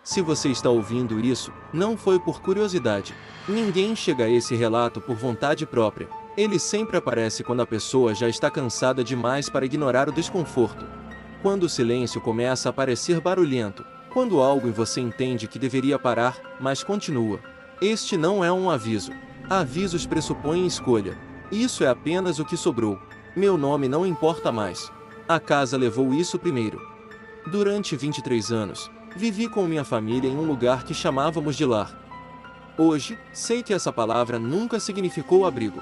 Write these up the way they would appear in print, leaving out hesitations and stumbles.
Se você está ouvindo isso, não foi por curiosidade. Ninguém chega a esse relato por vontade própria. Ele sempre aparece quando a pessoa já está cansada demais para ignorar o desconforto. Quando o silêncio começa a parecer barulhento. Quando algo em você entende que deveria parar, mas continua. Este não é um aviso. Avisos pressupõem escolha. Isso é apenas o que sobrou. Meu nome não importa mais. A casa levou isso primeiro. Durante 23 anos, vivi com minha família em um lugar que chamávamos de lar. Hoje, sei que essa palavra nunca significou abrigo.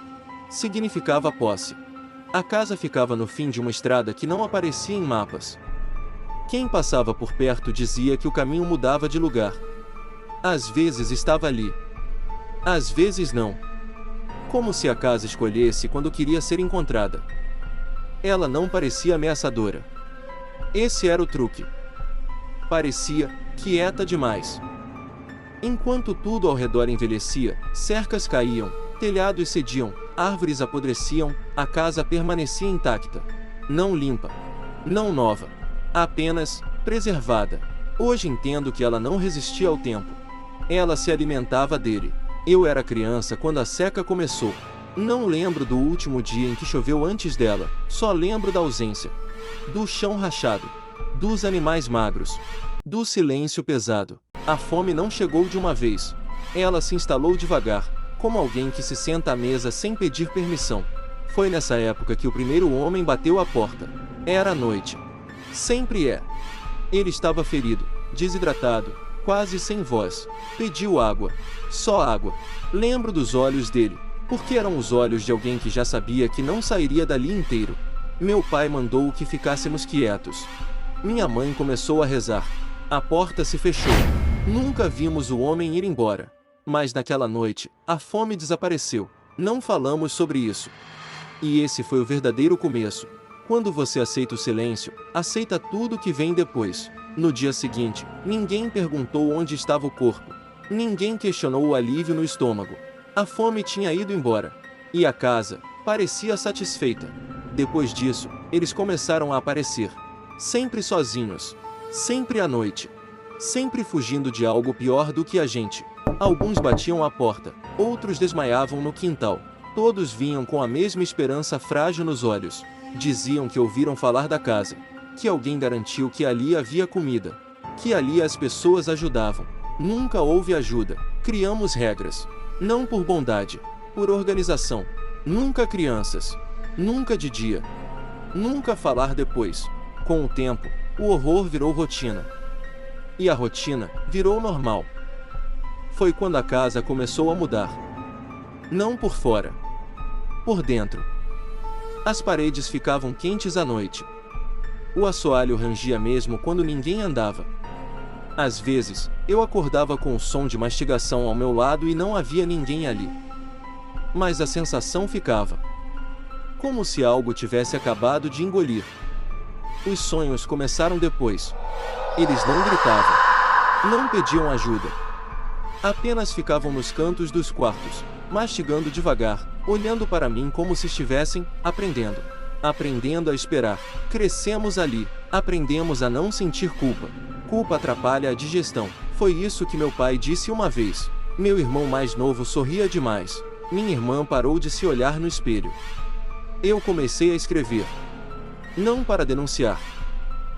Significava posse. A casa ficava no fim de uma estrada que não aparecia em mapas. Quem passava por perto dizia que o caminho mudava de lugar. Às vezes estava ali. Às vezes não. Como se a casa escolhesse quando queria ser encontrada. Ela não parecia ameaçadora. Esse era o truque. Parecia quieta demais. Enquanto tudo ao redor envelhecia, cercas caíam, telhados cediam, árvores apodreciam, a casa permanecia intacta. Não limpa. Não nova. Apenas preservada. Hoje entendo que ela não resistia ao tempo. Ela se alimentava dele. Eu era criança quando a seca começou. Não lembro do último dia em que choveu antes dela, só lembro da ausência. Do chão rachado. Dos animais magros. Do silêncio pesado. A fome não chegou de uma vez. Ela se instalou devagar, como alguém que se senta à mesa sem pedir permissão. Foi nessa época que o primeiro homem bateu à porta. Era noite. Sempre é. Ele estava ferido, desidratado, quase sem voz. Pediu água. Só água. Lembro dos olhos dele, porque eram os olhos de alguém que já sabia que não sairia dali inteiro. Meu pai mandou que ficássemos quietos. Minha mãe começou a rezar. A porta se fechou. Nunca vimos o homem ir embora. Mas naquela noite, a fome desapareceu. Não falamos sobre isso. E esse foi o verdadeiro começo. Quando você aceita o silêncio, aceita tudo que vem depois. No dia seguinte, ninguém perguntou onde estava o corpo. Ninguém questionou o alívio no estômago. A fome tinha ido embora. E a casa parecia satisfeita. Depois disso, eles começaram a aparecer. Sempre sozinhos. Sempre à noite. Sempre fugindo de algo pior do que a gente. Alguns batiam à porta, outros desmaiavam no quintal. Todos vinham com a mesma esperança frágil nos olhos. Diziam que ouviram falar da casa. Que alguém garantiu que ali havia comida. Que ali as pessoas ajudavam. Nunca houve ajuda. Criamos regras. Não por bondade. Por organização. Nunca crianças. Nunca de dia. Nunca falar depois. Com o tempo, o horror virou rotina. E a rotina virou normal. Foi quando a casa começou a mudar. Não por fora. Por dentro. As paredes ficavam quentes à noite. O assoalho rangia mesmo quando ninguém andava. Às vezes, eu acordava com o som de mastigação ao meu lado e não havia ninguém ali. Mas a sensação ficava. Como se algo tivesse acabado de engolir. Os sonhos começaram depois. Eles não gritavam. Não pediam ajuda. Apenas ficavam nos cantos dos quartos, mastigando devagar, olhando para mim como se estivessem aprendendo. Aprendendo a esperar. Crescemos ali. Aprendemos a não sentir culpa. Culpa atrapalha a digestão. Foi isso que meu pai disse uma vez. Meu irmão mais novo sorria demais. Minha irmã parou de se olhar no espelho. Eu comecei a escrever. Não para denunciar,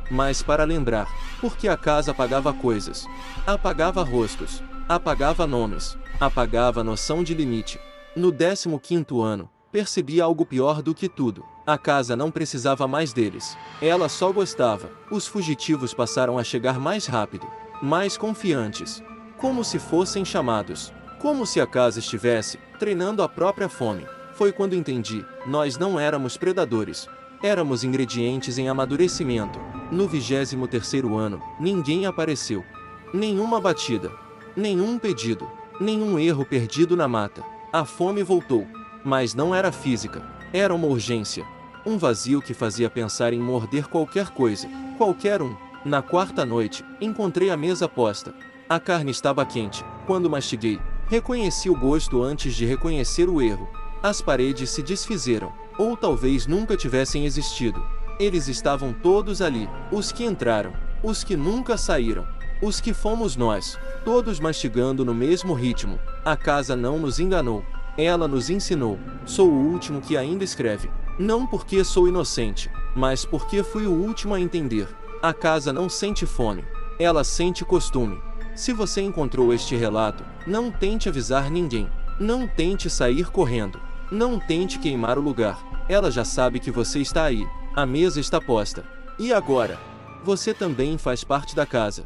mas para lembrar, porque a casa apagava coisas. Apagava rostos. Apagava nomes. Apagava a noção de limite. No 15º ano, percebi algo pior do que tudo. A casa não precisava mais deles. Ela só gostava. Os fugitivos passaram a chegar mais rápido. Mais confiantes. Como se fossem chamados. Como se a casa estivesse treinando a própria fome. Foi quando entendi, nós não éramos predadores. Éramos ingredientes em amadurecimento. No 23º ano, ninguém apareceu. Nenhuma batida. Nenhum pedido. Nenhum erro perdido na mata. A fome voltou. Mas não era física. Era uma urgência. Um vazio que fazia pensar em morder qualquer coisa. Qualquer um. Na quarta noite, encontrei a mesa posta. A carne estava quente. Quando mastiguei, reconheci o gosto antes de reconhecer o erro. As paredes se desfizeram. Ou talvez nunca tivessem existido. Eles estavam todos ali. Os que entraram. Os que nunca saíram. Os que fomos nós, todos mastigando no mesmo ritmo. A casa não nos enganou. Ela nos ensinou. Sou o último que ainda escreve. Não porque sou inocente, mas porque fui o último a entender. A casa não sente fome. Ela sente costume. Se você encontrou este relato, não tente avisar ninguém. Não tente sair correndo. Não tente queimar o lugar. Ela já sabe que você está aí. A mesa está posta. E agora? Você também faz parte da casa.